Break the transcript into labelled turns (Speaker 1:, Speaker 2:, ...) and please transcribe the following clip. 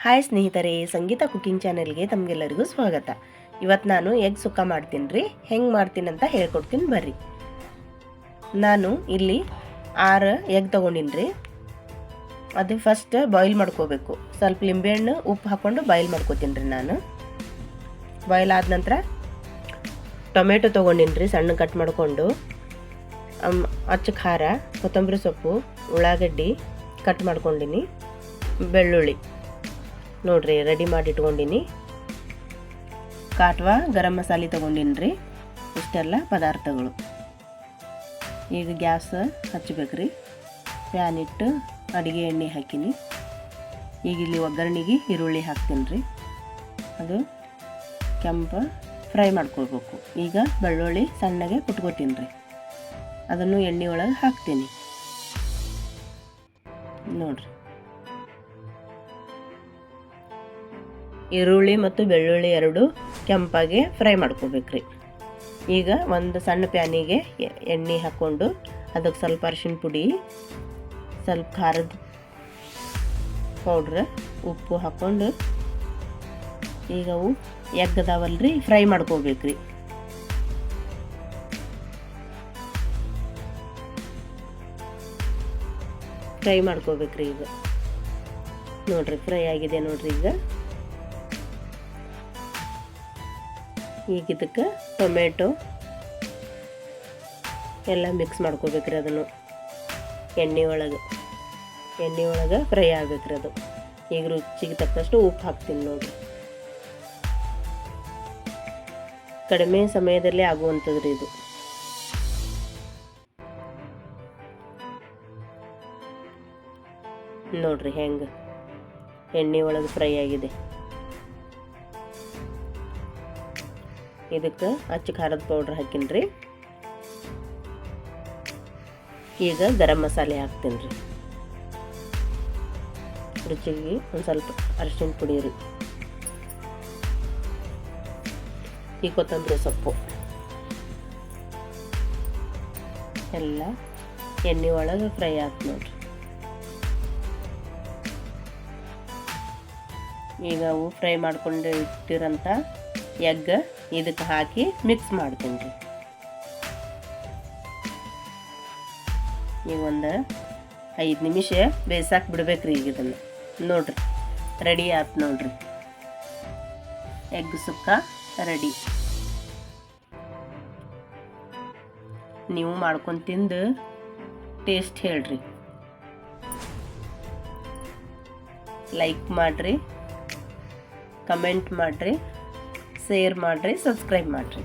Speaker 1: Hi ಸ್ನೇಹಿತರೆ, ಸಂಗೀತ cooking ಚಾನೆಲ್ಗೆ ತಮಗೆಲ್ಲರಿಗೂ ಸ್ವಾಗತ. ಇವತ್ತು ನಾನು ಎಗ್ ಸುಕ್ಕ ಮಾಡ್ತೀನಿ ರೀ. ಹೆಂಗೆ ಮಾಡ್ತೀನಿ ಅಂತ ಹೇಳ್ಕೊಡ್ತೀನಿ ಬರ್ರಿ. ನಾನು ಇಲ್ಲಿ 6 ಎಗ್ ತೊಗೊಂಡಿನಿ ರೀ. ಅದು ಫಸ್ಟ್ ಬಾಯ್ಲ್ ಮಾಡ್ಕೋಬೇಕು. ಸ್ವಲ್ಪ ಲಿಂಬೆಹಣ್ಣು ಉಪ್ಪು ಹಾಕ್ಕೊಂಡು ಬಾಯ್ಲ್ ಮಾಡ್ಕೋತೀನಿ ರೀ. ನಾನು ಬಾಯ್ಲ್ ಆದ ನಂತರ ಟೊಮೆಟೊ ತೊಗೊಂಡಿನಿ ರೀ, ಸಣ್ಣ ಕಟ್ ಮಾಡಿಕೊಂಡು. ಅಚ್ಚ ಖಾರ, ಕೊತ್ತಂಬರಿ ಸೊಪ್ಪು, ಉಳ್ಳಾಗಡ್ಡಿ ಕಟ್ ಮಾಡ್ಕೊಂಡಿನಿ, ಬೆಳ್ಳುಳ್ಳಿ ನೋಡ್ರಿ ರೆಡಿ ಮಾಡಿ ಇಟ್ಕೊಂಡಿನಿ. ಕಾಟ್ವಾ ಗರಂ ಮಸಾಲೆ ತೊಗೊಂಡಿನಿ ರೀ. ಇಷ್ಟೆಲ್ಲ ಪದಾರ್ಥಗಳು. ಈಗ ಗ್ಯಾಸ್ ಹಚ್ಚಬೇಕ್ರಿ. ಪ್ಯಾನ್ ಇಟ್ಟು ಅಡುಗೆ ಎಣ್ಣೆ ಹಾಕಿನಿ. ಈಗ ಇಲ್ಲಿ ಒಗ್ಗರಣೆಗೆ ಈರುಳ್ಳಿ ಹಾಕ್ತೀನಿ ರೀ. ಅದು ಕೆಂಪು ಫ್ರೈ ಮಾಡ್ಕೊಳ್ಬೇಕು. ಈಗ ಬೆಳ್ಳುಳ್ಳಿ ಸಣ್ಣಗೆ ಕುಟ್ಕೋತೀನಿ ರೀ. ಅದನ್ನು ಎಣ್ಣೆ ಒಳಗೆ ಹಾಕ್ತೀನಿ ನೋಡ್ರಿ. ಈರುಳ್ಳಿ ಮತ್ತು ಬೆಳ್ಳುಳ್ಳಿ ಎರಡು ಕೆಂಪಾಗಿ ಫ್ರೈ ಮಾಡ್ಕೋಬೇಕ್ರಿ. ಈಗ ಒಂದು ಸಣ್ಣ ಪ್ಯಾನಿಗೆ ಎಣ್ಣೆ ಹಾಕ್ಕೊಂಡು ಅದಕ್ಕೆ ಸ್ವಲ್ಪ ಅರಿಶಿನ ಪುಡಿ, ಸ್ವಲ್ಪ ಖಾರದ ಪೌಡ್ರ್, ಉಪ್ಪು ಹಾಕ್ಕೊಂಡು ಈಗ ಅವು ಎಗ್ ಅದಾವಲ್ರಿ ಫ್ರೈ ಮಾಡ್ಕೋಬೇಕ್ರಿ. ಫ್ರೈ ಮಾಡ್ಕೋಬೇಕ್ರಿ. ಈಗ ನೋಡ್ರಿ ಫ್ರೈ ಆಗಿದೆ ನೋಡ್ರಿ. ಈಗ ಇದಕ್ಕೆ ಟೊಮೆಟೊ ಎಲ್ಲ ಮಿಕ್ಸ್ ಮಾಡ್ಕೋಬೇಕ್ರಿ. ಅದನ್ನು ಎಣ್ಣೆ ಒಳಗೆ ಫ್ರೈ ಆಗ್ಬೇಕ್ರಿ ಅದು. ಈಗ ರುಚಿಗೆ ತಕ್ಕಷ್ಟು ಉಪ್ಪು ಹಾಕ್ತೀನಿ ನೋಡಿರಿ. ಕಡಿಮೆ ಸಮಯದಲ್ಲೇ ಆಗುವಂಥದ್ದು ರೀ ಇದು. ನೋಡ್ರಿ ಹೆಂಗೆ ಎಣ್ಣೆ ಒಳಗೆ ಫ್ರೈ ಆಗಿದೆ. ಇದಕ್ಕೆ ಅಚ್ಚ ಖಾರದ ಪೌಡ್ರ್ ಹಾಕಿನಿ ರೀ. ಈಗ ಗರಂ ಮಸಾಲೆ ಹಾಕ್ತೀನಿ ರೀ. ರುಚಿಗೆ ಒಂದು ಸ್ವಲ್ಪ ಅರಿಶಿನ ಪುಡಿ ರೀ. ಈ ಕೊತ್ತಂಬರಿ ಸೊಪ್ಪು ಎಲ್ಲ ಎಣ್ಣೆ ಒಳಗೆ ಫ್ರೈ ಆಯ್ತು ನೋಡ್ರಿ. ಈಗ ಅವು ಫ್ರೈ ಮಾಡ್ಕೊಂಡು ಇಟ್ಟಿರೋಂಥ ಎಗ್ ಇದಕ್ಕೆ ಹಾಕಿ ಮಿಕ್ಸ್ ಮಾಡ್ತೀನಿ ರೀ. ಈಗ ಒಂದು 5 ನಿಮಿಷ ಬೇಯಿಸಾಕಿ ಬಿಡ್ಬೇಕ್ರಿ. ಈಗ ಇದನ್ನು ನೋಡ್ರಿ ರೆಡಿ ಆಯ್ತು ನೋಡ್ರಿ. ಎಗ್ ಸುಕ್ಕ ರೆಡಿ. ನೀವು ಮಾಡ್ಕೊಂಡು ತಿಂದು ಟೇಸ್ಟ್ ಹೇಳ್ರಿ. ಲೈಕ್ ಮಾಡಿರಿ, ಕಮೆಂಟ್ ಮಾಡಿರಿ, ಶೇರ್ ಮಾಡಿರಿ, ಸಬ್ಸ್ಕ್ರೈಬ್ ಮಾಡಿರಿ.